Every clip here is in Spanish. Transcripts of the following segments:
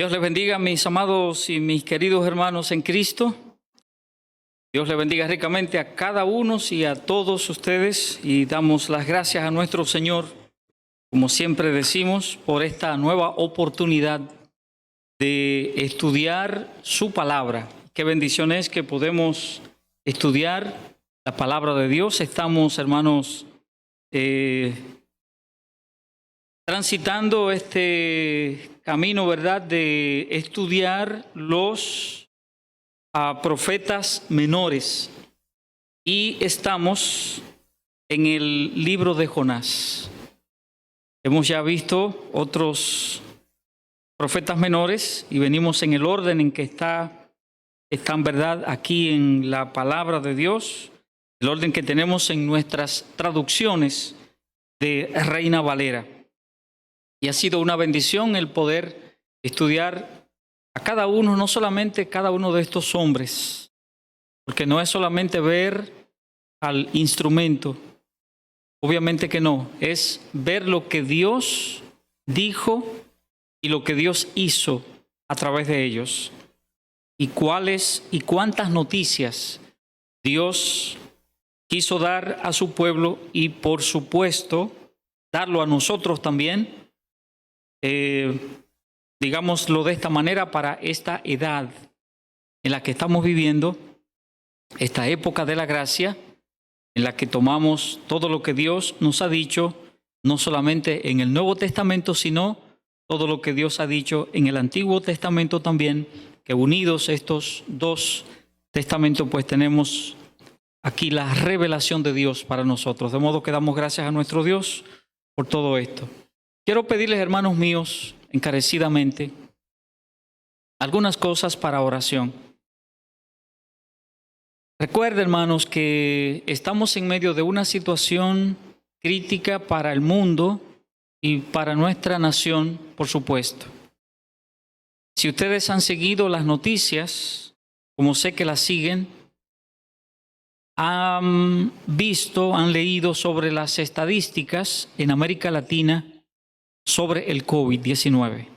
Dios les bendiga, mis amados y mis queridos hermanos en Cristo. Dios les bendiga ricamente a cada uno y a todos ustedes, y damos las gracias a nuestro Señor, como siempre decimos, por esta nueva oportunidad de estudiar su palabra. Qué bendición es que podemos estudiar la palabra de Dios. Estamos, hermanos, transitando este camino, ¿verdad?, de estudiar los profetas menores. Y estamos en el libro de Jonás. Hemos ya visto otros profetas menores y venimos en el orden en que están, ¿verdad?, aquí en la palabra de Dios, el orden que tenemos en nuestras traducciones de Reina Valera. Y ha sido una bendición el poder estudiar a cada uno, no solamente cada uno de estos hombres, porque no es solamente ver al instrumento, obviamente que no, es ver lo que Dios dijo y lo que Dios hizo a través de ellos, y cuáles y cuántas noticias Dios quiso dar a su pueblo y, por supuesto, darlo a nosotros también. Digámoslo de esta manera, para esta edad en la que estamos viviendo, esta época de la gracia, en la que tomamos todo lo que Dios nos ha dicho, no solamente en el Nuevo Testamento, sino todo lo que Dios ha dicho en el Antiguo Testamento también, que unidos estos dos testamentos, pues tenemos aquí la revelación de Dios para nosotros. De modo que damos gracias a nuestro Dios por todo esto. Quiero pedirles, hermanos míos, encarecidamente, algunas cosas para oración. Recuerden, hermanos, que estamos en medio de una situación crítica para el mundo y para nuestra nación, por supuesto. Si ustedes han seguido las noticias, como sé que las siguen, han visto, han leído sobre las estadísticas en América Latina sobre el COVID-19.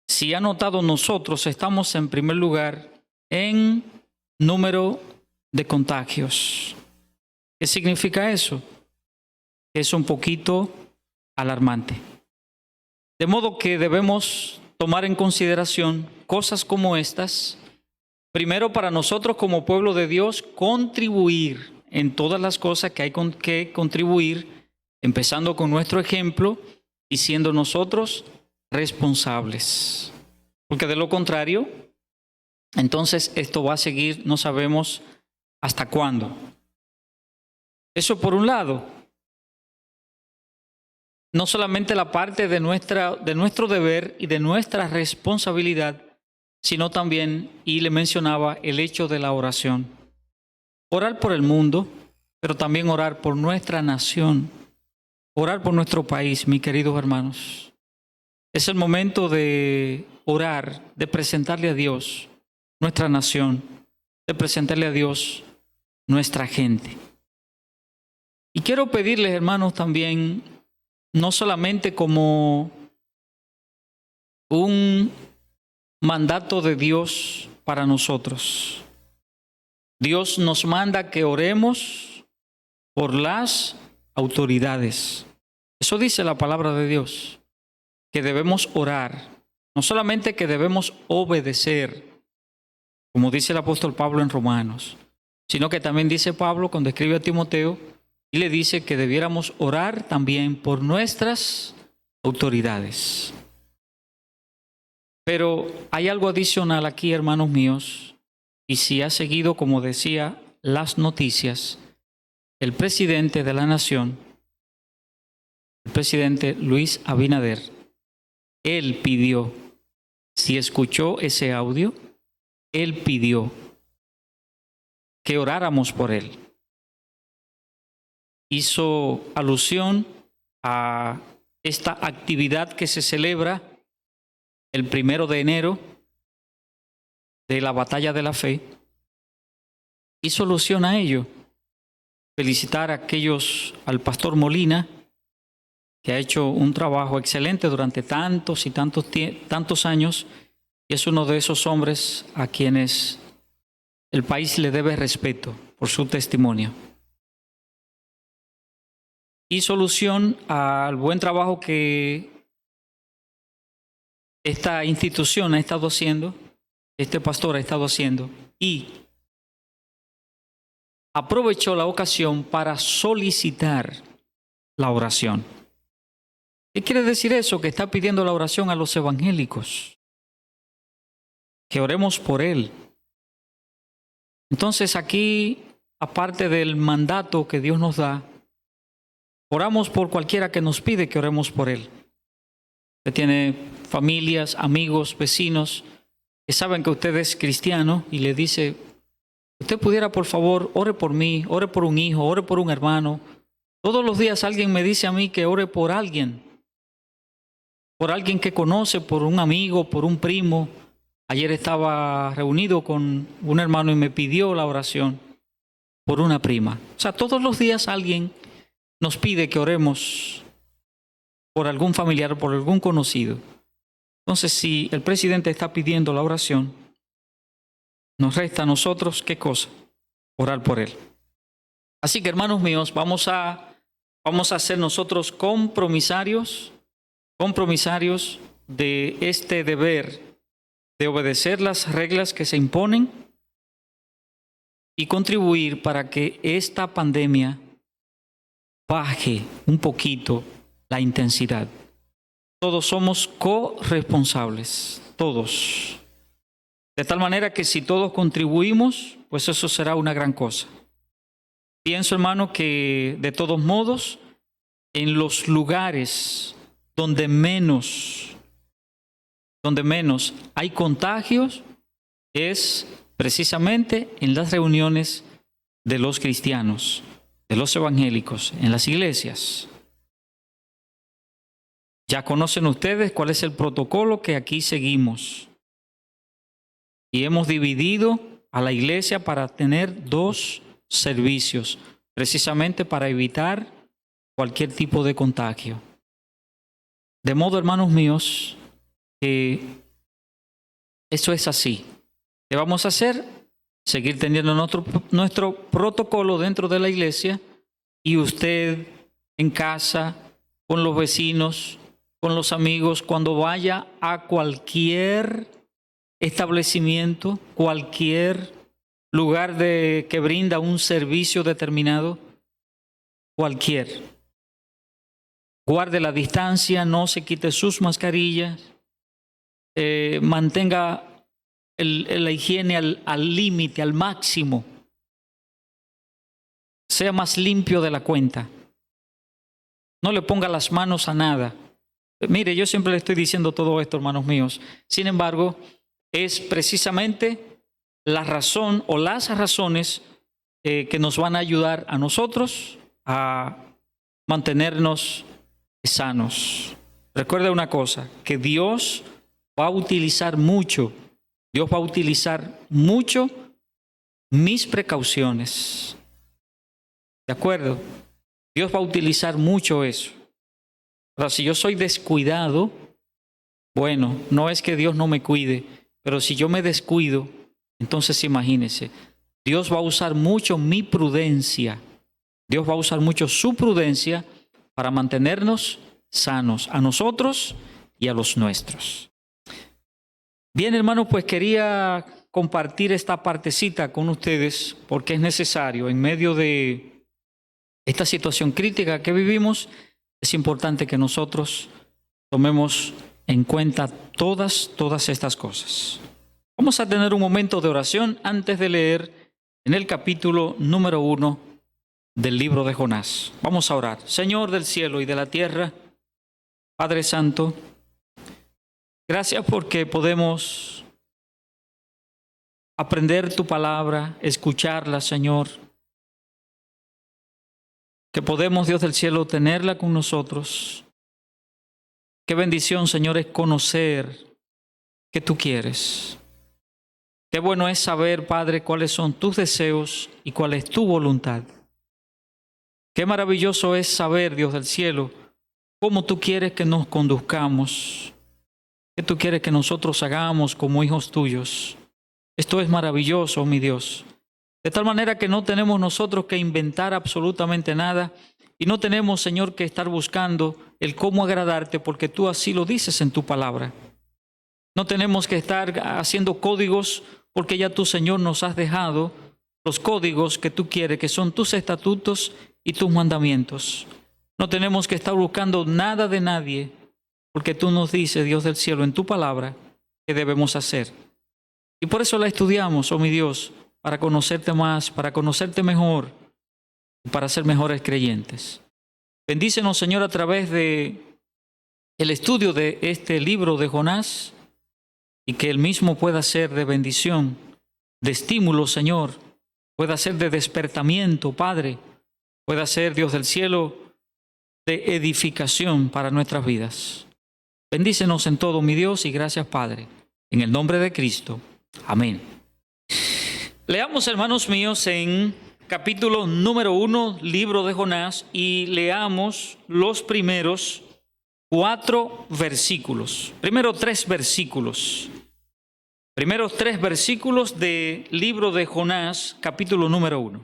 Si han notado, nosotros estamos en primer lugar en número de contagios. ¿Qué significa eso? Es un poquito alarmante. De modo que debemos tomar en consideración cosas como estas. Primero, para nosotros como pueblo de Dios, contribuir en todas las cosas que hay que contribuir, empezando con nuestro ejemplo y siendo nosotros responsables. Porque de lo contrario, entonces esto va a seguir, no sabemos hasta cuándo. Eso por un lado. No solamente la parte de nuestro deber y de nuestra responsabilidad, sino también, y le mencionaba, el hecho de la oración. Orar por el mundo, pero también orar por nuestra nación, orar por nuestro país, mis queridos hermanos. Es el momento de orar, de presentarle a Dios nuestra nación, de presentarle a Dios nuestra gente. Y quiero pedirles, hermanos, también, no solamente como un mandato de Dios para nosotros. Dios nos manda que oremos por las autoridades. Eso dice la palabra de Dios, que debemos orar, no solamente que debemos obedecer, como dice el apóstol Pablo en Romanos, sino que también dice Pablo cuando escribe a Timoteo y le dice que debiéramos orar también por nuestras autoridades. Pero hay algo adicional aquí, hermanos míos, y si ha seguido, como decía, las noticias, el presidente de la nación, el presidente Luis Abinader, él pidió, si escuchó ese audio, él pidió que oráramos por él. Hizo alusión a esta actividad que se celebra el 1 de enero de la batalla de la fe. Hizo alusión a ello. Felicitar a aquellos, al pastor Molina, que ha hecho un trabajo excelente durante tantos y tantos años, y es uno de esos hombres a quienes el país le debe respeto por su testimonio. Y solución al buen trabajo que esta institución ha estado haciendo, este pastor ha estado haciendo, y aprovechó la ocasión para solicitar la oración. ¿Qué quiere decir eso? Que está pidiendo la oración a los evangélicos, que oremos por él. Entonces aquí, aparte del mandato que Dios nos da, oramos por cualquiera que nos pide que oremos por él. Usted tiene familias, amigos, vecinos que saben que usted es cristiano y le dice, usted pudiera por favor, ore por mí, ore por un hijo, ore por un hermano. Todos los días alguien me dice a mí que ore por alguien que conoce, por un amigo, por un primo. Ayer estaba reunido con un hermano y me pidió la oración por una prima. O sea, todos los días alguien nos pide que oremos por algún familiar, por algún conocido. Entonces, si el presidente está pidiendo la oración, nos resta a nosotros, ¿qué cosa? Orar por él. Así que, hermanos míos, vamos a ser nosotros compromisarios de este deber de obedecer las reglas que se imponen y contribuir para que esta pandemia baje un poquito la intensidad. Todos somos corresponsables, todos. De tal manera que si todos contribuimos, pues eso será una gran cosa. Pienso, hermano, que de todos modos, en los lugares donde menos hay contagios es precisamente en las reuniones de los cristianos, de los evangélicos, en las iglesias. Ya conocen ustedes cuál es el protocolo que aquí seguimos. Y hemos dividido a la iglesia para tener 2 servicios, precisamente para evitar cualquier tipo de contagio. De modo, hermanos míos, que eso es así. ¿Qué vamos a hacer? Seguir teniendo nuestro protocolo dentro de la iglesia, y usted en casa, con los vecinos, con los amigos, cuando vaya a cualquier establecimiento, cualquier lugar que brinda un servicio determinado, cualquier. Guarde la distancia, no se quite sus mascarillas, mantenga la higiene al límite, al máximo. Sea más limpio de la cuenta. No le ponga las manos a nada. Mire, yo siempre le estoy diciendo todo esto, hermanos míos. Sin embargo, es precisamente la razón o las razones que nos van a ayudar a nosotros a mantenernos sanos. Recuerde una cosa, que Dios va a utilizar mucho mis precauciones. ¿De acuerdo? Dios va a utilizar mucho eso. Ahora, si yo soy descuidado, bueno, no es que Dios no me cuide, pero si yo me descuido, entonces imagínense, Dios va a usar mucho mi prudencia. Dios va a usar mucho su prudencia para mantenernos sanos, a nosotros y a los nuestros. Bien, hermanos, pues quería compartir esta partecita con ustedes porque es necesario. En medio de esta situación crítica que vivimos, es importante que nosotros tomemos en cuenta todas estas cosas. Vamos a tener un momento de oración antes de leer en el capítulo número 1 del libro de Jonás. Vamos a orar. Señor del cielo y de la tierra, Padre Santo, gracias porque podemos aprender tu palabra, escucharla, Señor. Que podemos, Dios del cielo, tenerla con nosotros. Qué bendición, Señor, es conocer que tú quieres. Qué bueno es saber, Padre, cuáles son tus deseos y cuál es tu voluntad. Qué maravilloso es saber, Dios del cielo, cómo tú quieres que nos conduzcamos, qué tú quieres que nosotros hagamos como hijos tuyos. Esto es maravilloso, mi Dios. De tal manera que no tenemos nosotros que inventar absolutamente nada y no tenemos, Señor, que estar buscando el cómo agradarte, porque tú así lo dices en tu palabra. No tenemos que estar haciendo códigos, porque ya tú, Señor, nos has dejado los códigos que tú quieres, que son tus estatutos y tus mandamientos. No tenemos que estar buscando nada de nadie, porque tú nos dices, Dios del cielo, en tu palabra, qué debemos hacer. Y por eso la estudiamos, oh mi Dios, para conocerte más, para conocerte mejor, para ser mejores creyentes. Bendícenos, Señor, a través de el estudio de este libro de Jonás, y que él mismo pueda ser de bendición, de estímulo, Señor, pueda ser de despertamiento, Padre, pueda ser, Dios del cielo, de edificación para nuestras vidas. Bendícenos en todo, mi Dios, y gracias, Padre, en el nombre de Cristo. Amén. Leamos, hermanos míos, en capítulo número 1, libro de Jonás, y leamos los primeros 4 versículos. Primeros 3 versículos. Primeros 3 versículos del libro de Jonás, capítulo número 1.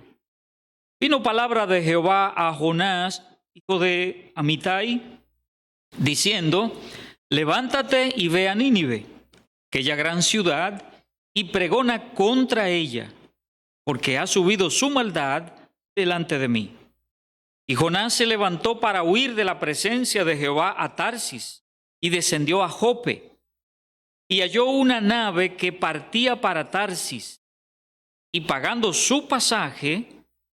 Vino palabra de Jehová a Jonás, hijo de Amitai, diciendo: levántate y ve a Nínive, aquella gran ciudad, y pregona contra ella, porque ha subido su maldad delante de mí. Y Jonás se levantó para huir de la presencia de Jehová a Tarsis, y descendió a Jope, y halló una nave que partía para Tarsis, y pagando su pasaje,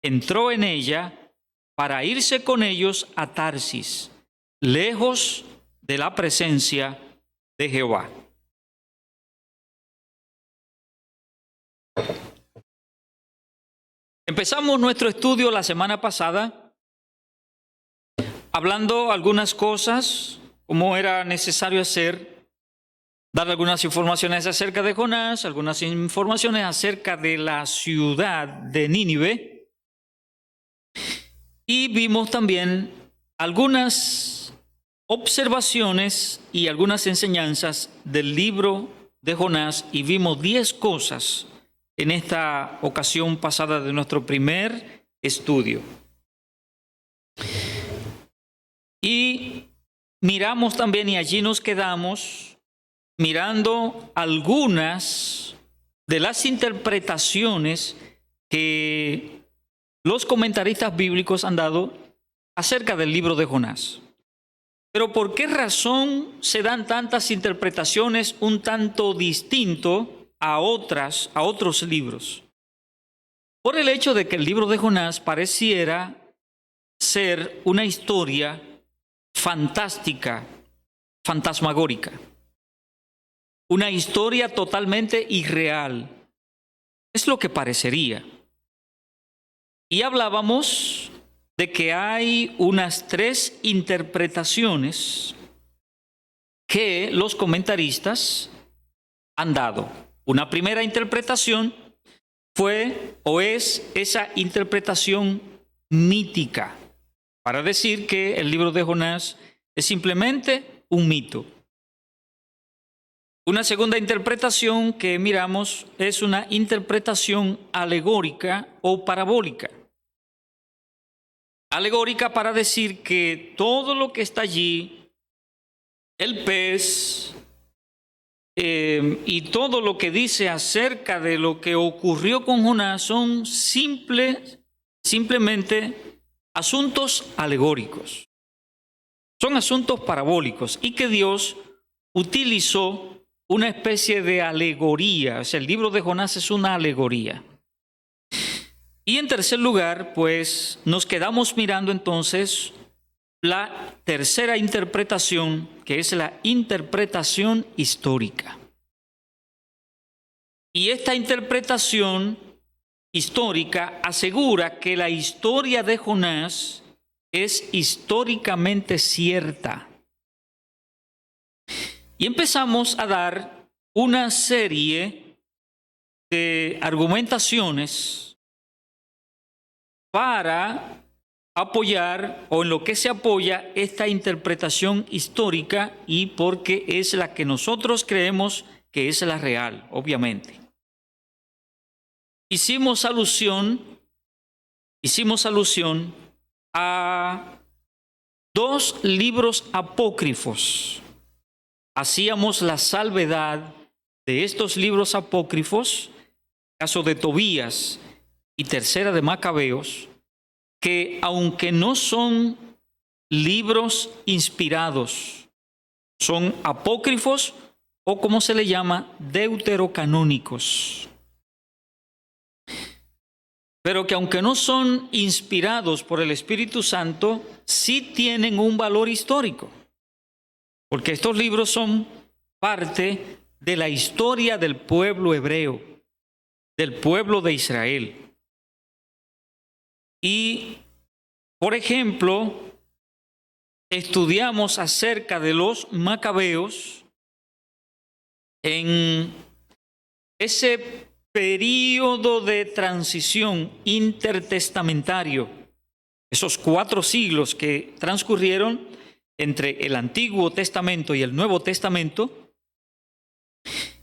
entró en ella para irse con ellos a Tarsis, lejos de la presencia de Jehová. Empezamos nuestro estudio la semana pasada hablando algunas cosas, como era necesario hacer, dar algunas informaciones acerca de Jonás, algunas informaciones acerca de la ciudad de Nínive, y vimos también algunas observaciones y algunas enseñanzas del libro de Jonás, y vimos 10 cosas en esta ocasión pasada de nuestro primer estudio. Y miramos también, y allí nos quedamos, mirando algunas de las interpretaciones que los comentaristas bíblicos han dado acerca del libro de Jonás. Pero ¿por qué razón se dan tantas interpretaciones un tanto distinto a otros libros? Por el hecho de que el libro de Jonás pareciera ser una historia fantástica, fantasmagórica, una historia totalmente irreal. Es lo que parecería. Y hablábamos de que hay unas 3 interpretaciones que los comentaristas han dado. Una primera interpretación fue o es esa interpretación mítica, para decir que el libro de Jonás es simplemente un mito. Una segunda interpretación que miramos es una interpretación alegórica o parabólica. Alegórica para decir que todo lo que está allí, el pez, y todo lo que dice acerca de lo que ocurrió con Jonás son simplemente asuntos alegóricos. Son asuntos parabólicos, y que Dios utilizó una especie de alegoría. O sea, el libro de Jonás es una alegoría. Y en tercer lugar, pues nos quedamos mirando entonces la tercera interpretación, que es la interpretación histórica. Y esta interpretación histórica asegura que la historia de Jonás es históricamente cierta. Y empezamos a dar una serie de argumentaciones para apoyar o en lo que se apoya esta interpretación histórica y porque es la que nosotros creemos que es la real, obviamente. Hicimos alusión a 2 libros apócrifos. Hacíamos la salvedad de estos libros apócrifos, caso de Tobías y Tercera de Macabeos, que aunque no son libros inspirados, son apócrifos o como se le llama, deuterocanónicos. Pero que aunque no son inspirados por el Espíritu Santo, sí tienen un valor histórico, porque estos libros son parte de la historia del pueblo hebreo, del pueblo de Israel. Y, por ejemplo, estudiamos acerca de los macabeos en ese período de transición intertestamentario, esos 4 siglos que transcurrieron entre el Antiguo Testamento y el Nuevo Testamento,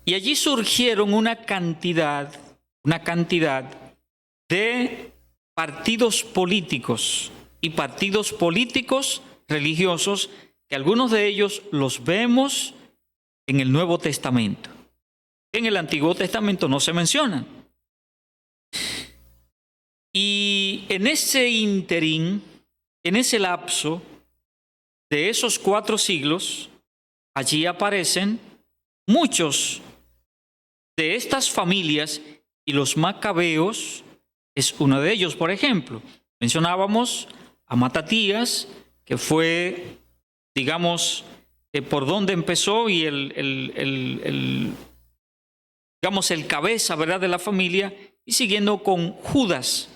y allí surgieron una cantidad de partidos políticos y partidos políticos religiosos, que algunos de ellos los vemos en el Nuevo Testamento. En el Antiguo Testamento no se mencionan. Y en ese ínterin, en ese lapso de esos 4 siglos, allí aparecen muchos de estas familias y los macabeos es uno de ellos. Por ejemplo, mencionábamos a Matatías, que fue, digamos, por donde empezó y el cabeza, ¿verdad?, de la familia, y siguiendo con Judas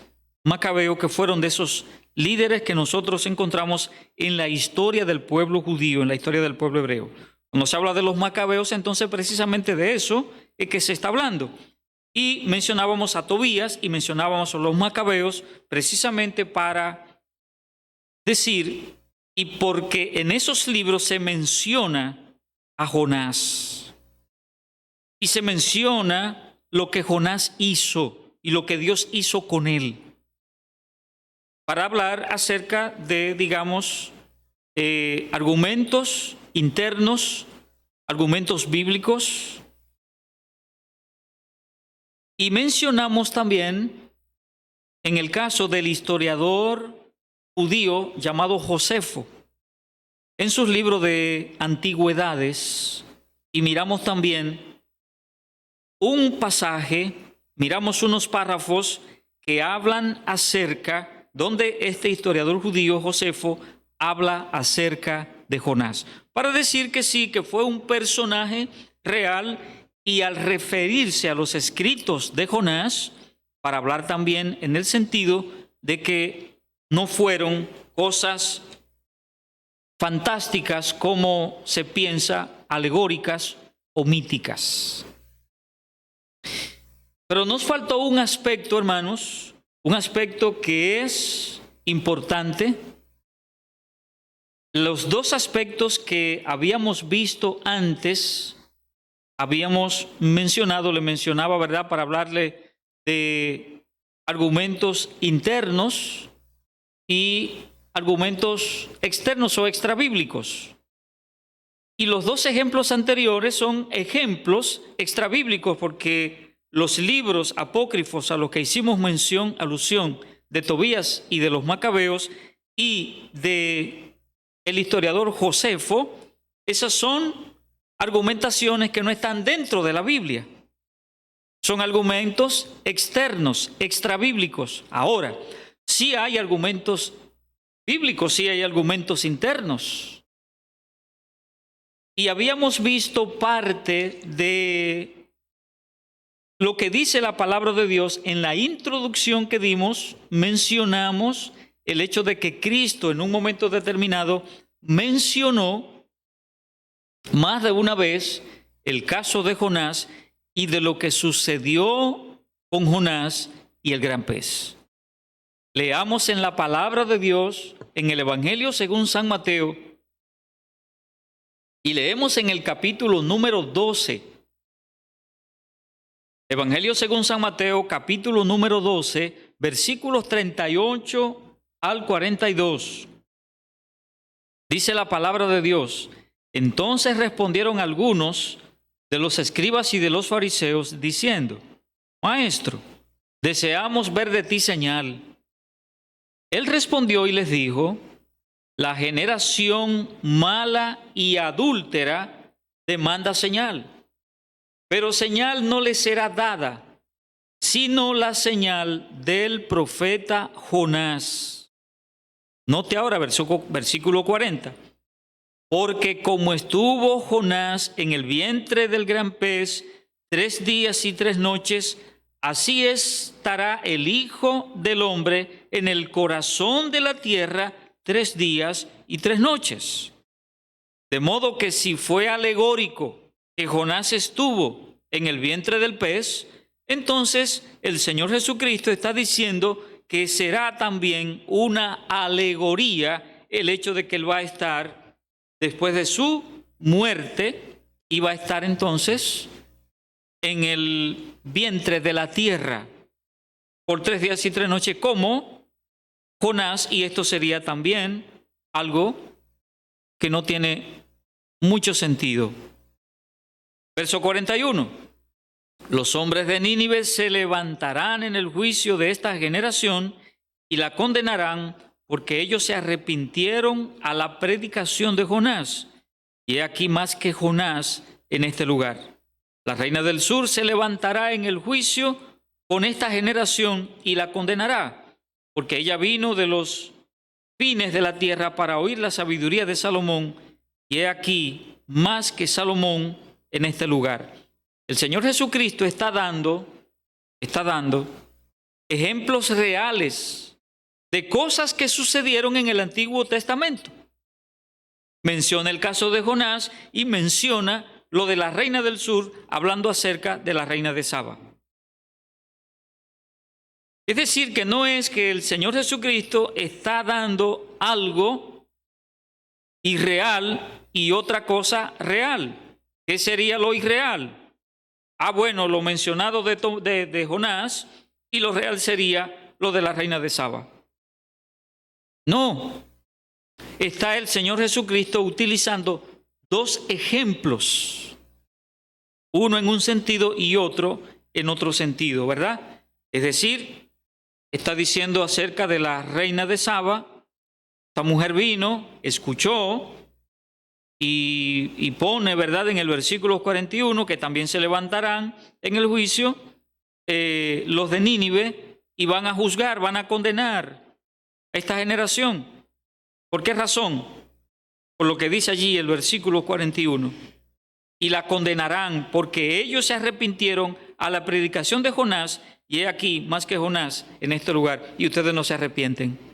Macabeo, que fueron de esos líderes que nosotros encontramos en la historia del pueblo judío, en la historia del pueblo hebreo. Cuando se habla de los macabeos, entonces precisamente de eso es que se está hablando. Y mencionábamos a Tobías y mencionábamos a los macabeos precisamente para decir, y porque en esos libros se menciona a Jonás y se menciona lo que Jonás hizo y lo que Dios hizo con él, para hablar acerca de, digamos, argumentos internos, argumentos bíblicos. Y mencionamos también en el caso del historiador judío llamado Josefo, en sus libros de antigüedades, y miramos también un pasaje, miramos unos párrafos que hablan acerca, donde este historiador judío Josefo habla acerca de Jonás, para decir que sí, que fue un personaje real, y al referirse a los escritos de Jonás, para hablar también en el sentido de que no fueron cosas fantásticas como se piensa, alegóricas o míticas. Pero nos faltó un aspecto, hermanos, un aspecto que es importante. Los 2 aspectos que habíamos visto antes, habíamos mencionado, le mencionaba, ¿verdad?, para hablarle de argumentos internos y argumentos externos o extrabíblicos. Y los 2 ejemplos anteriores son ejemplos extrabíblicos, porque los libros apócrifos a los que hicimos alusión de Tobías y de los macabeos y de el historiador Josefo, esas son argumentaciones que no están dentro de la Biblia. Son argumentos externos, extrabíblicos. Ahora, sí hay argumentos bíblicos, sí hay argumentos internos. Y habíamos visto parte de lo que dice la palabra de Dios. En la introducción que dimos, mencionamos el hecho de que Cristo en un momento determinado mencionó más de una vez el caso de Jonás y de lo que sucedió con Jonás y el gran pez. Leamos en la palabra de Dios, en el Evangelio según San Mateo, y leemos en el capítulo número 12. Evangelio según San Mateo, capítulo número 12, versículos 38 al 42. Dice la palabra de Dios: Entonces respondieron algunos de los escribas y de los fariseos, diciendo: Maestro, deseamos ver de ti señal. Él respondió y les dijo: La generación mala y adúltera demanda señal, pero señal no le será dada, sino la señal del profeta Jonás. Note ahora versículo 40. Porque como estuvo Jonás en el vientre del gran pez 3 días y 3 noches, así estará el Hijo del Hombre en el corazón de la tierra 3 días y 3 noches. De modo que si fue alegórico que Jonás estuvo en el vientre del pez, entonces el Señor Jesucristo está diciendo que será también una alegoría el hecho de que Él va a estar después de su muerte y va a estar entonces en el vientre de la tierra por 3 días y 3 noches como Jonás, y esto sería también algo que no tiene mucho sentido. Verso 41. Los hombres de Nínive se levantarán en el juicio de esta generación y la condenarán, porque ellos se arrepintieron a la predicación de Jonás. Y he aquí más que Jonás en este lugar. La reina del sur se levantará en el juicio con esta generación y la condenará, porque ella vino de los fines de la tierra para oír la sabiduría de Salomón, y he aquí más que Salomón en este lugar. El Señor Jesucristo está dando ejemplos reales de cosas que sucedieron en el Antiguo Testamento. Menciona el caso de Jonás y menciona lo de la reina del sur, hablando acerca de la reina de Saba. Es decir, que no es que el Señor Jesucristo está dando algo irreal y otra cosa real. ¿Qué sería lo irreal? Bueno, lo mencionado de Jonás, y lo real sería lo de la reina de Saba. No, está el Señor Jesucristo utilizando 2 ejemplos, uno en un sentido y otro en otro sentido, ¿verdad? Es decir, está diciendo acerca de la reina de Saba. Esta mujer vino, escuchó y pone, ¿verdad?, en el versículo 41 que también se levantarán en el juicio los de Nínive y van a juzgar, van a condenar a esta generación. ¿Por qué razón? Por lo que dice allí el versículo 41. Y la condenarán porque ellos se arrepintieron a la predicación de Jonás, y he aquí más que Jonás en este lugar, y ustedes no se arrepienten.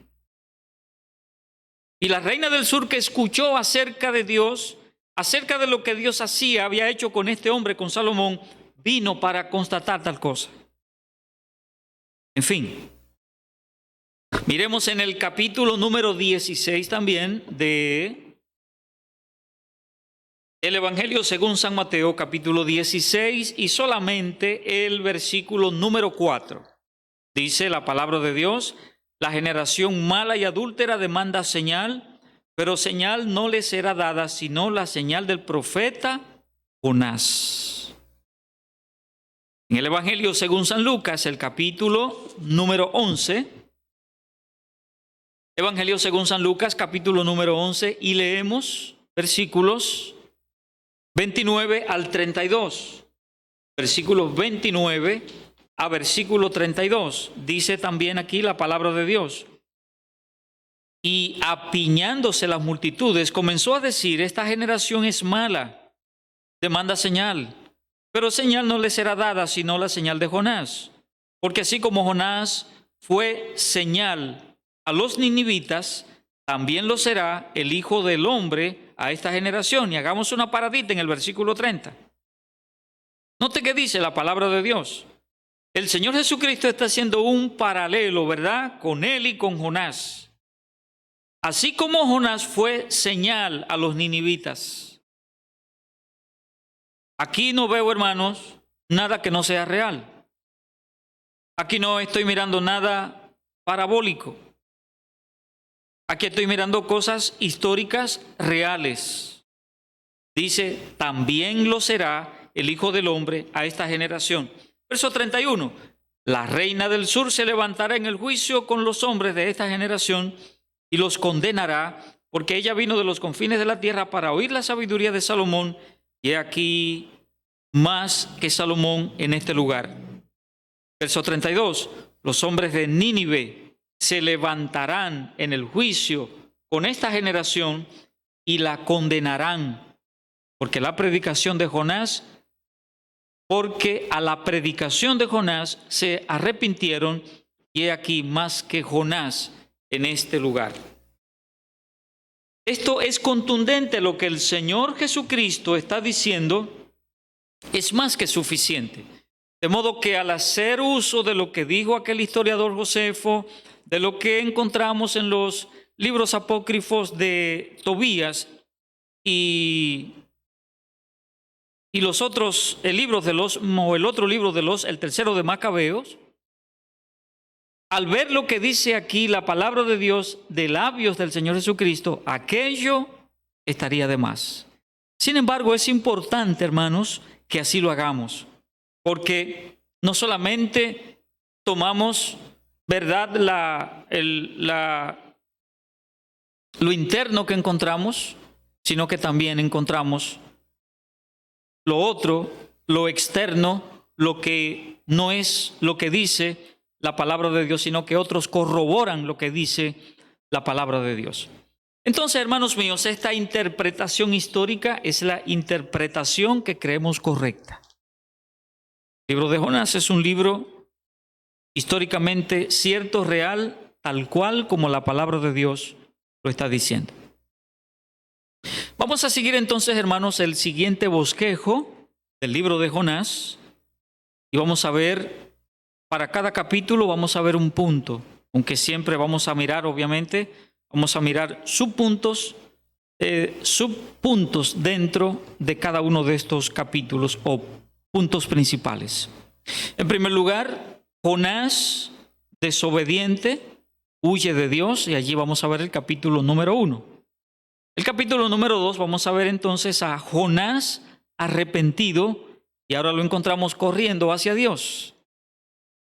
Y la reina del sur, que escuchó acerca de Dios, acerca de lo que Dios había hecho con este hombre, con Salomón, vino para constatar tal cosa. En fin, miremos en el capítulo número 16 también de el Evangelio según San Mateo, capítulo 16, y solamente el versículo número 4. Dice la palabra de Dios: La generación mala y adúltera demanda señal, pero señal no le será dada, sino la señal del profeta Jonás. En el Evangelio según San Lucas, el capítulo número 11, Evangelio según San Lucas, capítulo número 11, y leemos versículos 29 al 32. Versículos 29 a versículo 32. Dice también aquí la palabra de Dios: Y apiñándose las multitudes, comenzó a decir: Esta generación es mala, demanda señal, pero señal no le será dada, sino la señal de Jonás. Porque así como Jonás fue señal a los ninivitas, también lo será el Hijo del Hombre a esta generación. Y hagamos una paradita en el versículo 30. Note que dice la palabra de Dios: El Señor Jesucristo está haciendo un paralelo, ¿verdad?, con él y con Jonás. Así como Jonás fue señal a los ninivitas. Aquí no veo, hermanos, nada que no sea real. Aquí no estoy mirando nada parabólico. Aquí estoy mirando cosas históricas reales. Dice, también lo será el Hijo del Hombre a esta generación. Verso 31. La reina del sur se levantará en el juicio con los hombres de esta generación y los condenará, porque ella vino de los confines de la tierra para oír la sabiduría de Salomón, y he aquí más que Salomón en este lugar. Verso 32. Los hombres de Nínive se levantarán en el juicio con esta generación y la condenarán, porque a la predicación de Jonás se arrepintieron, y he aquí más que Jonás en este lugar. Esto es contundente. Lo que el Señor Jesucristo está diciendo es más que suficiente. De modo que al hacer uso de lo que dijo aquel historiador Josefo, de lo que encontramos en los libros apócrifos de Tobías y los otros, el tercero de Macabeos, al ver lo que dice aquí la palabra de Dios de labios del Señor Jesucristo, aquello estaría de más. Sin embargo, es importante, hermanos, que así lo hagamos, porque no solamente tomamos, ¿verdad?, lo interno que encontramos, sino que también encontramos lo otro, lo externo, lo que no es lo que dice la palabra de Dios, sino que otros corroboran lo que dice la palabra de Dios. Entonces, hermanos míos, esta interpretación histórica es la interpretación que creemos correcta. El libro de Jonás es un libro históricamente cierto, real, tal cual como la palabra de Dios lo está diciendo. Vamos a seguir entonces, hermanos, el siguiente bosquejo del libro de Jonás, y vamos a ver, para cada capítulo vamos a ver un punto, aunque siempre vamos a mirar, obviamente, vamos a mirar subpuntos dentro de cada uno de estos capítulos o puntos principales. En primer lugar, Jonás, desobediente, huye de Dios, y allí vamos a ver el capítulo número 1. El capítulo número 2 vamos a ver entonces a Jonás arrepentido, y ahora lo encontramos corriendo hacia Dios.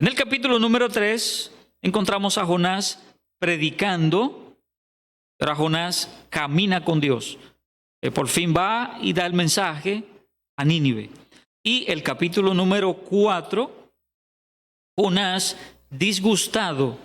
En el capítulo número 3 encontramos a Jonás predicando, pero Jonás camina con Dios. Por fin va y da el mensaje a Nínive. Y el capítulo número 4, Jonás disgustado,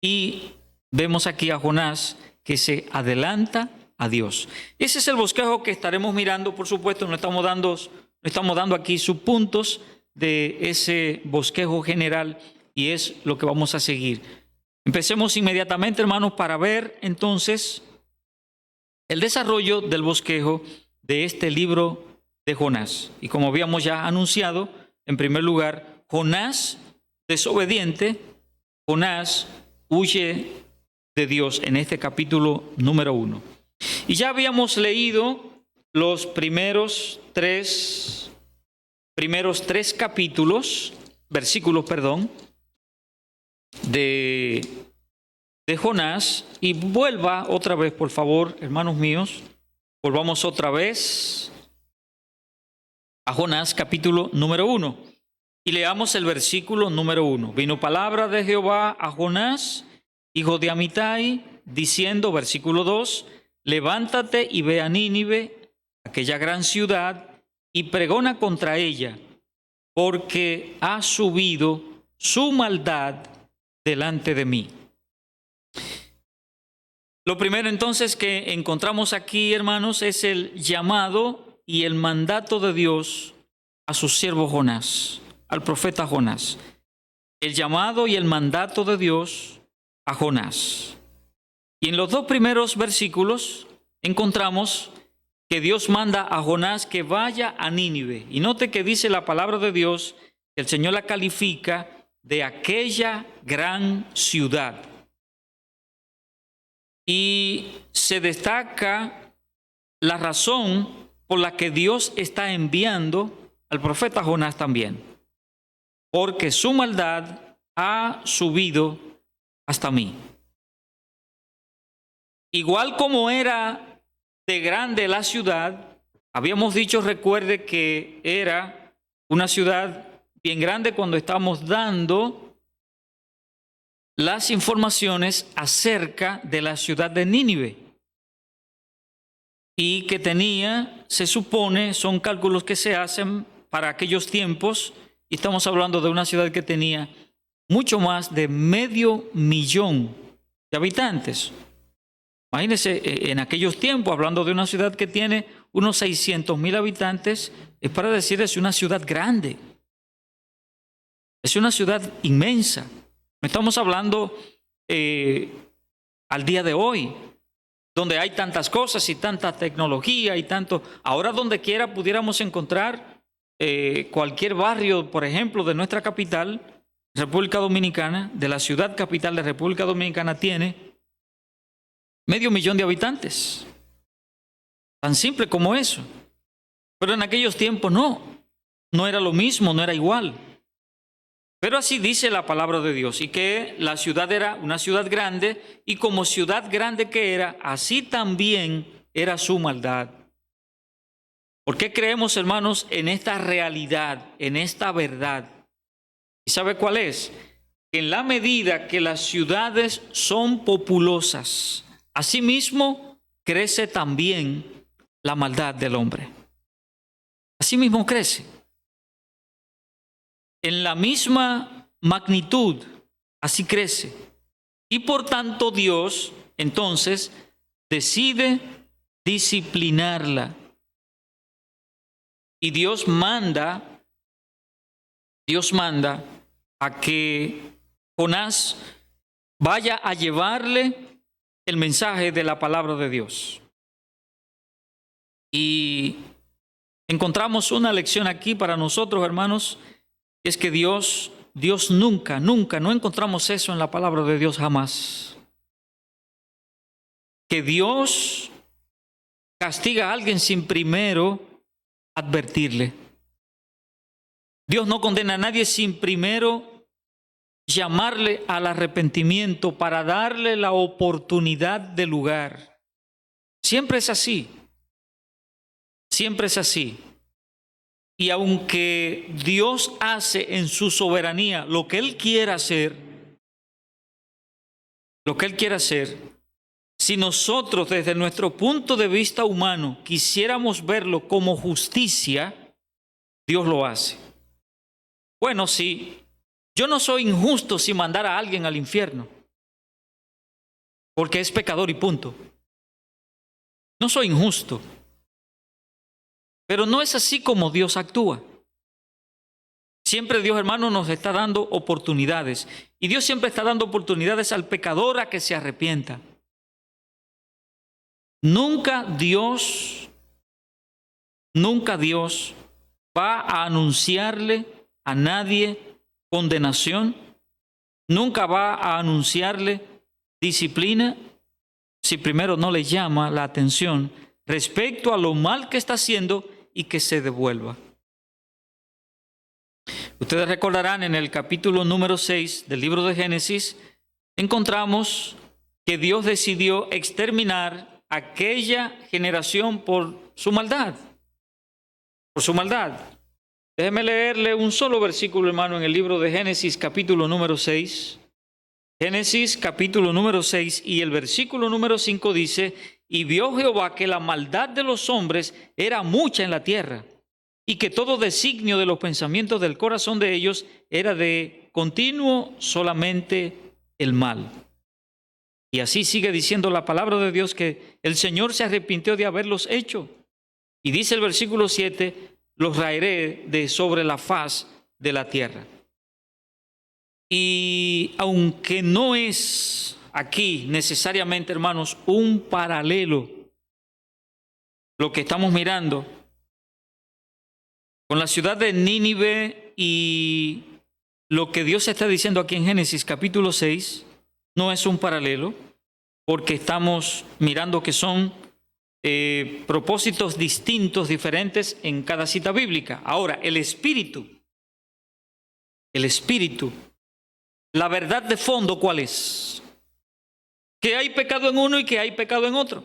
y vemos aquí a Jonás que se adelanta a Dios. Ese es el bosquejo que estaremos mirando, por supuesto. No estamos dando aquí subpuntos de ese bosquejo general, y es lo que vamos a seguir. Empecemos inmediatamente, hermanos, para ver entonces el desarrollo del bosquejo de este libro de Jonás. Y como habíamos ya anunciado, en primer lugar, Jonás desobediente, Jonás huye de Dios en este capítulo número 1. Y ya habíamos leído los primeros tres versículos, de Jonás. Y vuelva otra vez, por favor, hermanos míos, volvamos otra vez a Jonás capítulo número 1 y leamos el versículo número 1. Vino palabra de Jehová a Jonás, hijo de Amitai, diciendo, versículo 2, levántate y ve a Nínive, aquella gran ciudad, y pregona contra ella, porque ha subido su maldad delante de mí. Lo primero entonces que encontramos aquí, hermanos, es el llamado y el mandato de Dios a su siervo Jonás, al profeta Jonás. El llamado y el mandato de Dios a Jonás. Y en los dos primeros versículos encontramos que Dios manda a Jonás que vaya a Nínive. Y note que dice la palabra de Dios el Señor la califica de aquella gran ciudad. Y se destaca la razón por la que Dios está enviando al profeta Jonás también. Porque su maldad ha subido hasta mí. Igual como era de grande la ciudad, habíamos dicho, recuerde que era una ciudad bien grande cuando estamos dando las informaciones acerca de la ciudad de Nínive. Y que tenía, se supone, son cálculos que se hacen para aquellos tiempos, y estamos hablando de una ciudad que tenía mucho más de 500,000 de habitantes. Imagínense, en aquellos tiempos, hablando de una ciudad que tiene unos 600,000 habitantes, es para decir, es una ciudad grande. Es una ciudad inmensa. No estamos hablando al día de hoy, donde hay tantas cosas y tanta tecnología y tanto. Ahora donde quiera pudiéramos encontrar cualquier barrio, por ejemplo, de nuestra capital, República Dominicana, de la ciudad capital de República Dominicana, tiene 500,000 de habitantes. Tan simple como eso. Pero en aquellos tiempos no era lo mismo, no era igual. Pero así dice la palabra de Dios, y que la ciudad era una ciudad grande, y como ciudad grande que era, así también era su maldad. ¿Por qué creemos, hermanos, en esta realidad, en esta verdad? ¿Y sabe cuál es? Que en la medida que las ciudades son populosas, asimismo crece también la maldad del hombre. Asimismo crece. En la misma magnitud, así crece. Y por tanto Dios, entonces, decide disciplinarla. Y Dios manda a que Jonás vaya a llevarle el mensaje de la palabra de Dios. Y encontramos una lección aquí para nosotros, hermanos. Es que Dios nunca, no encontramos eso en la palabra de Dios jamás. Que Dios castiga a alguien sin primero advertirle. Dios no condena a nadie sin primero llamarle al arrepentimiento para darle la oportunidad de lugar. Siempre es así. Siempre es así. Y aunque Dios hace en su soberanía lo que Él quiera hacer, si nosotros desde nuestro punto de vista humano quisiéramos verlo como justicia, Dios lo hace. Bueno, sí, yo no soy injusto si mandar a alguien al infierno, porque es pecador y punto. No soy injusto. Pero no es así como Dios actúa. Siempre Dios, hermano, nos está dando oportunidades. Y Dios siempre está dando oportunidades al pecador a que se arrepienta. Nunca Dios va a anunciarle a nadie condenación. Nunca va a anunciarle disciplina si primero no le llama la atención respecto a lo mal que está haciendo y que se devuelva. Ustedes recordarán en el capítulo número 6 del libro de Génesis, encontramos que Dios decidió exterminar aquella generación por su maldad. Por su maldad. Déjeme leerle un solo versículo, hermano, en el libro de Génesis, capítulo número 6. Génesis, capítulo número 6, y el versículo número 5 dice: y vio Jehová que la maldad de los hombres era mucha en la tierra, y que todo designio de los pensamientos del corazón de ellos era de continuo solamente el mal. Y así sigue diciendo la palabra de Dios, que el Señor se arrepintió de haberlos hecho. Y dice el versículo 7, los raeré de sobre la faz de la tierra. Y aunque no es aquí necesariamente, hermanos, un paralelo lo que estamos mirando con la ciudad de Nínive y lo que Dios está diciendo aquí en Génesis capítulo 6 no es un paralelo, porque estamos mirando que son propósitos distintos, diferentes en cada cita bíblica. Ahora, el espíritu, la verdad de fondo, ¿cuál es? Que hay pecado en uno y que hay pecado en otro.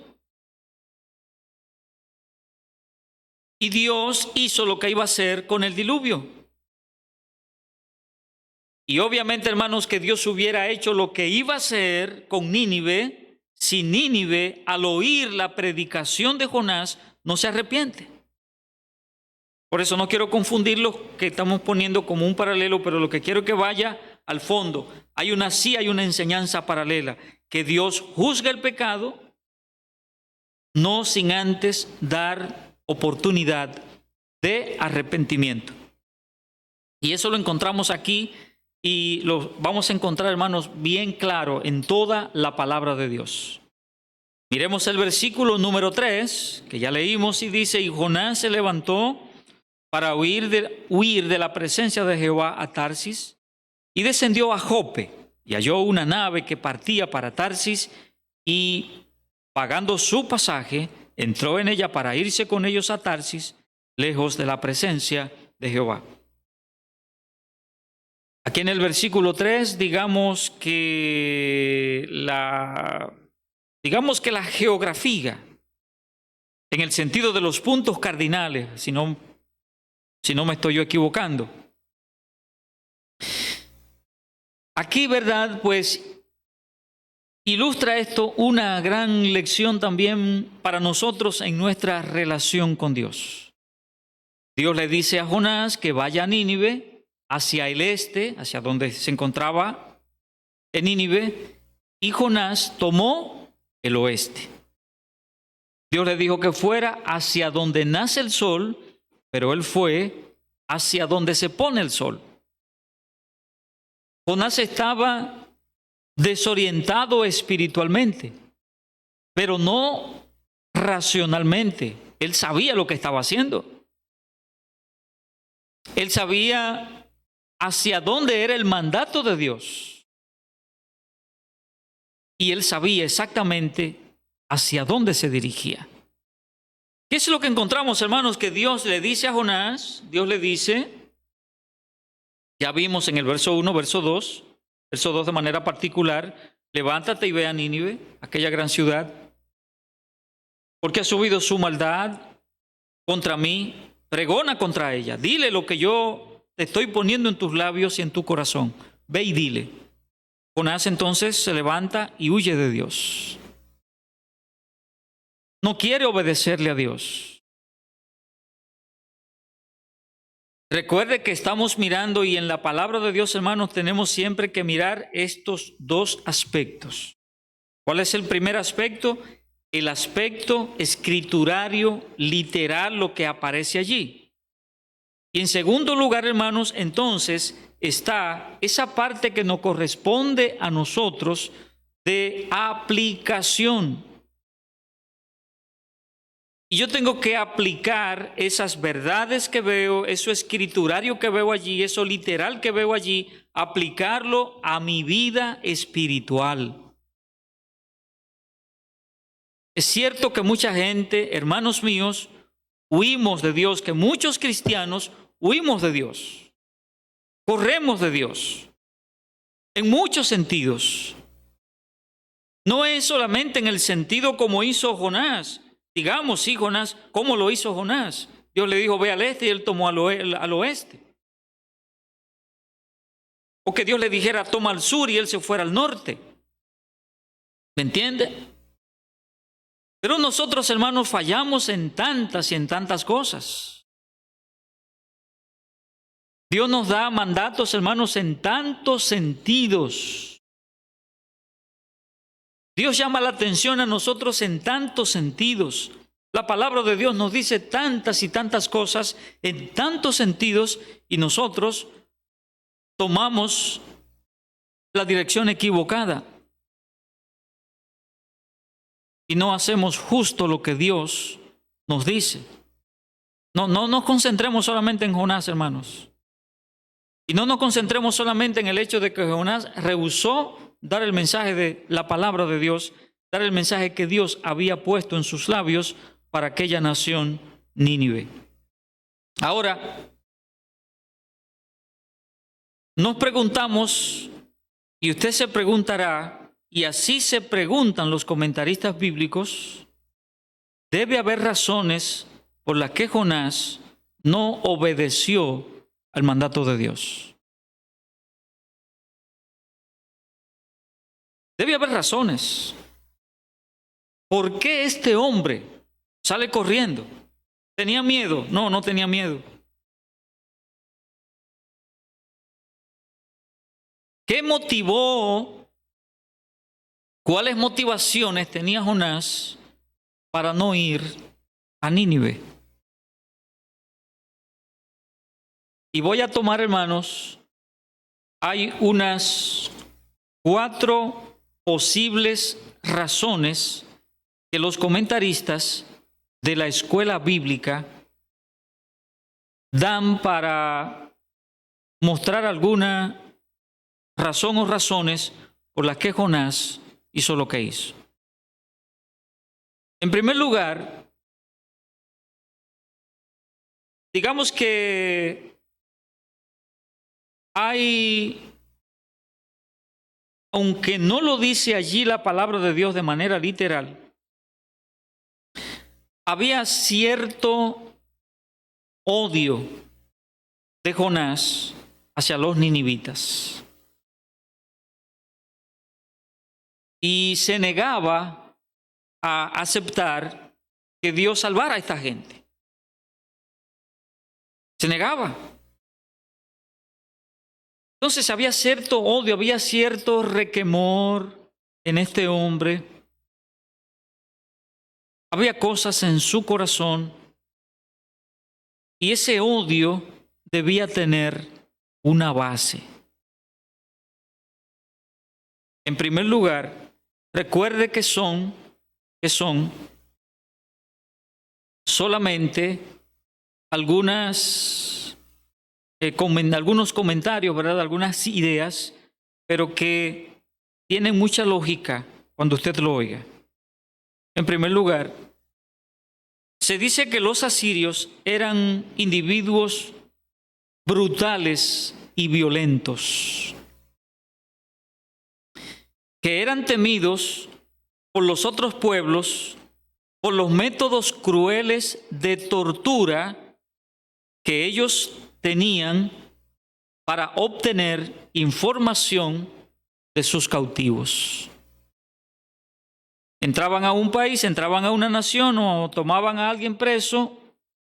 Y Dios hizo lo que iba a hacer con el diluvio. Y obviamente, hermanos, que Dios hubiera hecho lo que iba a hacer con Nínive, si Nínive, al oír la predicación de Jonás, no se arrepiente. Por eso no quiero confundir lo que estamos poniendo como un paralelo, pero lo que quiero que vaya al fondo. Hay una enseñanza paralela, que Dios juzga el pecado, no sin antes dar oportunidad de arrepentimiento. Y eso lo encontramos aquí y lo vamos a encontrar, hermanos, bien claro en toda la palabra de Dios. Miremos el versículo número 3, que ya leímos, y dice: y Jonás se levantó para huir de la presencia de Jehová a Tarsis, y descendió a Jope, y halló una nave que partía para Tarsis, y pagando su pasaje, entró en ella para irse con ellos a Tarsis, lejos de la presencia de Jehová. Aquí en el versículo 3, digamos que la geografía, en el sentido de los puntos cardinales, si no me estoy yo equivocando. Aquí, ¿verdad? Pues ilustra esto una gran lección también para nosotros en nuestra relación con Dios. Dios le dice a Jonás que vaya a Nínive, hacia el este, hacia donde se encontraba en Nínive, y Jonás tomó el oeste. Dios le dijo que fuera hacia donde nace el sol, pero él fue hacia donde se pone el sol. Jonás estaba desorientado espiritualmente, pero no racionalmente. Él sabía lo que estaba haciendo. Él sabía hacia dónde era el mandato de Dios. Y él sabía exactamente hacia dónde se dirigía. ¿Qué es lo que encontramos, hermanos? Que Dios le dice a Jonás, Dios le dice, ya vimos en el verso 1, verso 2 de manera particular: levántate y ve a Nínive, aquella gran ciudad, porque ha subido su maldad contra mí, pregona contra ella, dile lo que yo te estoy poniendo en tus labios y en tu corazón, ve y dile. Jonás entonces se levanta y huye de Dios. No quiere obedecerle a Dios. Recuerde que estamos mirando, y en la palabra de Dios, hermanos, tenemos siempre que mirar estos dos aspectos. ¿Cuál es el primer aspecto? El aspecto escriturario, literal, lo que aparece allí. Y en segundo lugar, hermanos, entonces está esa parte que nos corresponde a nosotros de aplicación. Y yo tengo que aplicar esas verdades que veo, eso escriturario que veo allí, eso literal que veo allí, aplicarlo a mi vida espiritual. Es cierto que mucha gente, hermanos míos, huimos de Dios, que muchos cristianos huimos de Dios, corremos de Dios, en muchos sentidos. No es solamente en el sentido como hizo Jonás. Digamos, sí, Jonás, ¿cómo lo hizo Jonás? Dios le dijo, ve al este, y él tomó al oeste. O que Dios le dijera, toma al sur, y él se fuera al norte. ¿Me entiende? Pero nosotros, hermanos, fallamos en tantas y en tantas cosas. Dios nos da mandatos, hermanos, en tantos sentidos. Dios llama la atención a nosotros en tantos sentidos. La palabra de Dios nos dice tantas y tantas cosas en tantos sentidos, y nosotros tomamos la dirección equivocada y no hacemos justo lo que Dios nos dice. No nos concentremos solamente en Jonás, hermanos. Y no nos concentremos solamente en el hecho de que Jonás rehusó dar el mensaje de la palabra de Dios, dar el mensaje que Dios había puesto en sus labios para aquella nación Nínive. Ahora, nos preguntamos, y usted se preguntará, y así se preguntan los comentaristas bíblicos, debe haber razones por las que Jonás no obedeció al mandato de Dios. Debe haber razones. ¿Por qué este hombre sale corriendo? ¿Tenía miedo? No, no tenía miedo. ¿Qué motivó? ¿Cuáles motivaciones tenía Jonás para no ir a Nínive? Y voy a tomar, hermanos, hay unas 4 posibles razones que los comentaristas de la escuela bíblica dan para mostrar alguna razón o razones por las que Jonás hizo lo que hizo. En primer lugar, digamos que aunque no lo dice allí la palabra de Dios de manera literal, había cierto odio de Jonás hacia los ninivitas. Y se negaba a aceptar que Dios salvara a esta gente. Se negaba. Entonces había cierto odio, había cierto requemor en este hombre. Había cosas en su corazón y ese odio debía tener una base. En primer lugar, recuerde que son solamente algunos comentarios, ¿verdad? Algunas ideas, pero que tienen mucha lógica cuando usted lo oiga. En primer lugar, se dice que los asirios eran individuos brutales y violentos, que eran temidos por los otros pueblos por los métodos crueles de tortura que ellos tenían para obtener información de sus cautivos. Entraban a un país, entraban a una nación o tomaban a alguien preso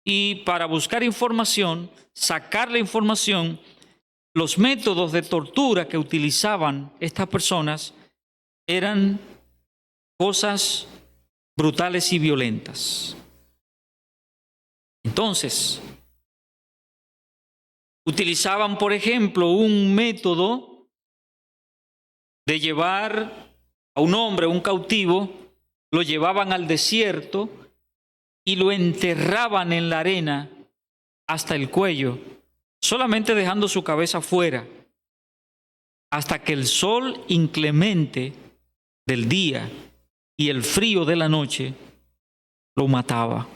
y para buscar información, sacar la información, los métodos de tortura que utilizaban estas personas eran cosas brutales y violentas. Entonces, utilizaban, por ejemplo, un método de llevar a un hombre, un cautivo, lo llevaban al desierto y lo enterraban en la arena hasta el cuello, solamente dejando su cabeza fuera, hasta que el sol inclemente del día y el frío de la noche lo mataba.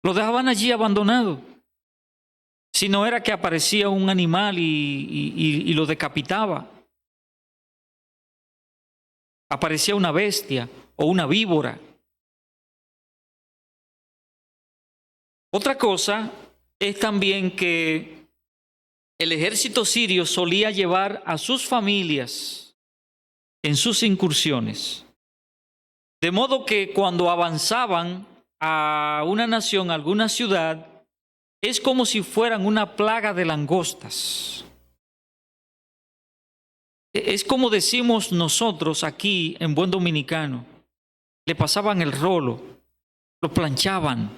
Lo dejaban allí abandonado. Si no era que aparecía un animal y lo decapitaba. Aparecía una bestia o una víbora. Otra cosa es también que el ejército sirio solía llevar a sus familias en sus incursiones. De modo que cuando avanzaban a una nación, a alguna ciudad, es como si fueran una plaga de langostas. Es como decimos nosotros aquí en buen dominicano. Le pasaban el rolo, lo planchaban.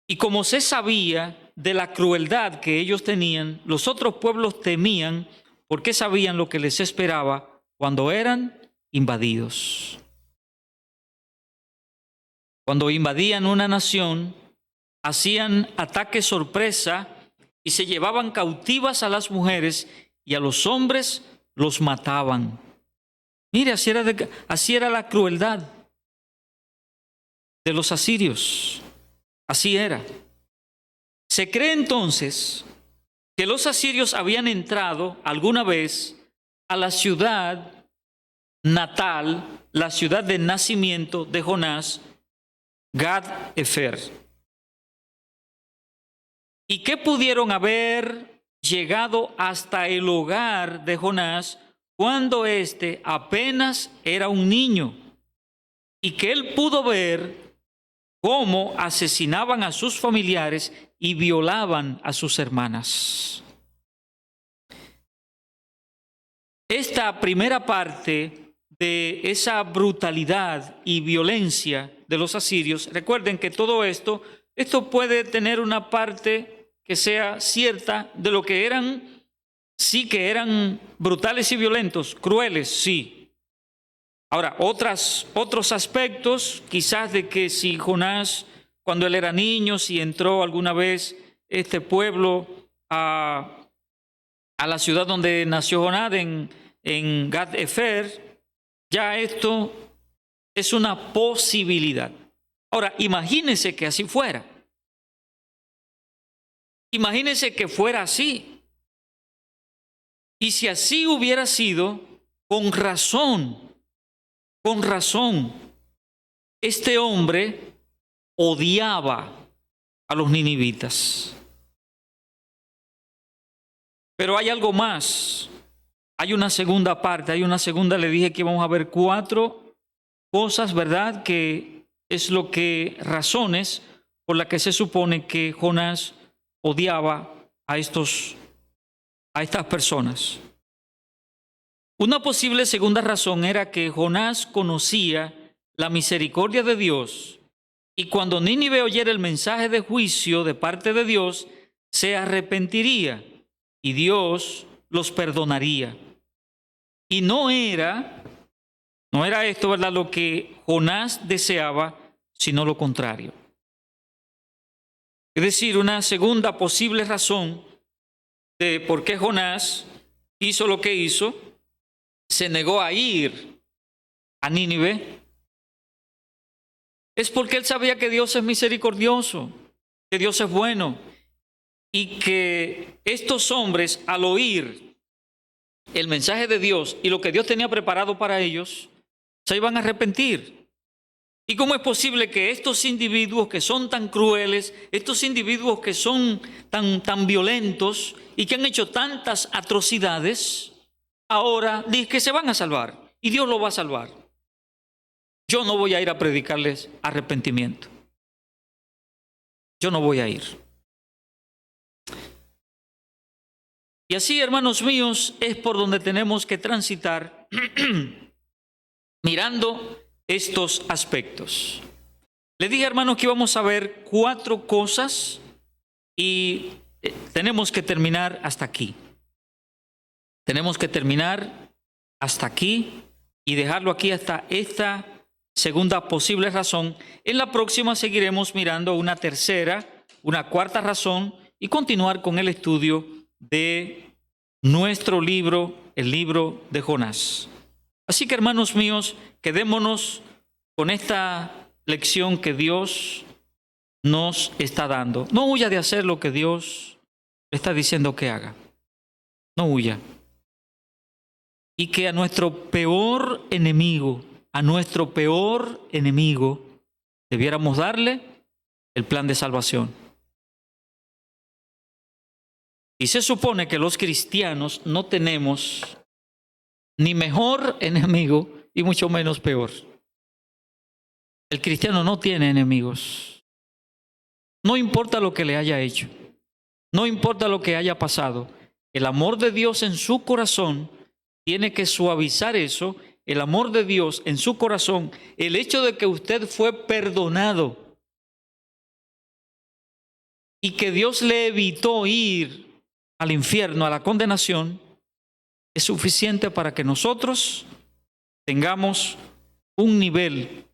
Y como se sabía de la crueldad que ellos tenían, los otros pueblos temían porque sabían lo que les esperaba cuando eran invadidos. Cuando invadían una nación, hacían ataques sorpresa y se llevaban cautivas a las mujeres y a los hombres los mataban. Mire, así era la crueldad de los asirios. Así era. Se cree entonces que los asirios habían entrado alguna vez a la ciudad natal, la ciudad de nacimiento de Jonás, Gad-Efer, y que pudieron haber llegado hasta el hogar de Jonás cuando éste apenas era un niño, y que él pudo ver cómo asesinaban a sus familiares y violaban a sus hermanas. Esta primera parte de esa brutalidad y violencia de los asirios, recuerden que todo esto puede tener una parte que sea cierta de lo que eran, sí que eran brutales y violentos, crueles, sí. Ahora, otros aspectos, quizás de que si Jonás, cuando él era niño, si entró alguna vez este pueblo a la ciudad donde nació Jonás, en Gad-Efer, ya esto es una posibilidad. Ahora, imagínense que así fuera. Imagínense que fuera así. Y si así hubiera sido, con razón, este hombre odiaba a los ninivitas. Pero hay algo más. Hay una segunda parte, le dije que vamos a ver 4 cosas, ¿verdad? Que es razones por las que se supone que Jonás odiaba a estas personas. Una posible segunda razón era que Jonás conocía la misericordia de Dios y cuando Nínive oyera el mensaje de juicio de parte de Dios, se arrepentiría y Dios los perdonaría. Y no era esto, ¿verdad?, lo que Jonás deseaba, sino lo contrario. Es decir, una segunda posible razón de por qué Jonás hizo lo que hizo, se negó a ir a Nínive, es porque él sabía que Dios es misericordioso, que Dios es bueno, y que estos hombres, al oír el mensaje de Dios y lo que Dios tenía preparado para ellos, se iban a arrepentir. ¿Y cómo es posible que estos individuos que son tan crueles, estos individuos que son tan violentos y que han hecho tantas atrocidades, ahora dicen que se van a salvar y Dios lo va a salvar? Yo no voy a ir a predicarles arrepentimiento. Yo no voy a ir. Y así, hermanos míos, es por donde tenemos que transitar mirando estos aspectos. Les dije, hermanos, que íbamos a ver 4 cosas y tenemos que terminar hasta aquí. Tenemos que terminar hasta aquí y dejarlo aquí hasta esta segunda posible razón. En la próxima seguiremos mirando una tercera, una cuarta razón y continuar con el estudio de nuestro libro, el libro de Jonás. Así que, hermanos míos, quedémonos con esta lección que Dios nos está dando. No huya de hacer lo que Dios le está diciendo que haga. No huya. Y que a nuestro peor enemigo, debiéramos darle el plan de salvación. Y se supone que los cristianos no tenemos ni mejor enemigo y mucho menos peor. El cristiano no tiene enemigos. No importa lo que le haya hecho. No importa lo que haya pasado. El amor de Dios en su corazón tiene que suavizar eso. El amor de Dios en su corazón, el hecho de que usted fue perdonado y que Dios le evitó ir al infierno, a la condenación, es suficiente para que nosotros tengamos un nivel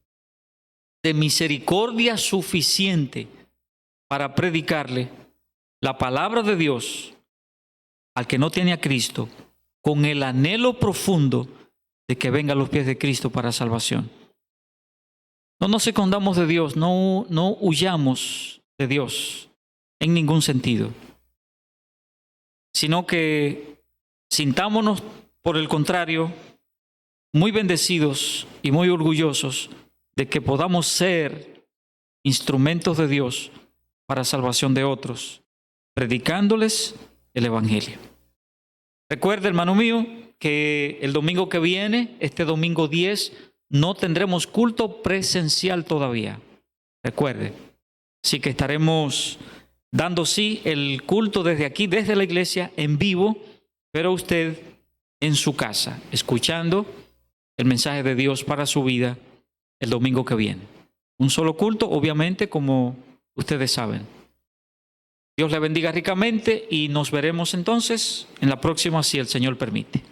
de misericordia suficiente para predicarle la palabra de Dios al que no tiene a Cristo, con el anhelo profundo de que venga a los pies de Cristo para salvación. No nos escondamos de Dios, no huyamos de Dios en ningún sentido, sino que sintámonos, por el contrario, muy bendecidos y muy orgullosos de que podamos ser instrumentos de Dios para salvación de otros, predicándoles el Evangelio. Recuerde, hermano mío, que el domingo que viene, este domingo 10, no tendremos culto presencial todavía. Recuerde. Así que estaremos dando sí el culto desde aquí, desde la iglesia, en vivo, pero usted en su casa, escuchando el mensaje de Dios para su vida el domingo que viene. Un solo culto, obviamente, como ustedes saben. Dios le bendiga ricamente y nos veremos entonces en la próxima, si el Señor permite.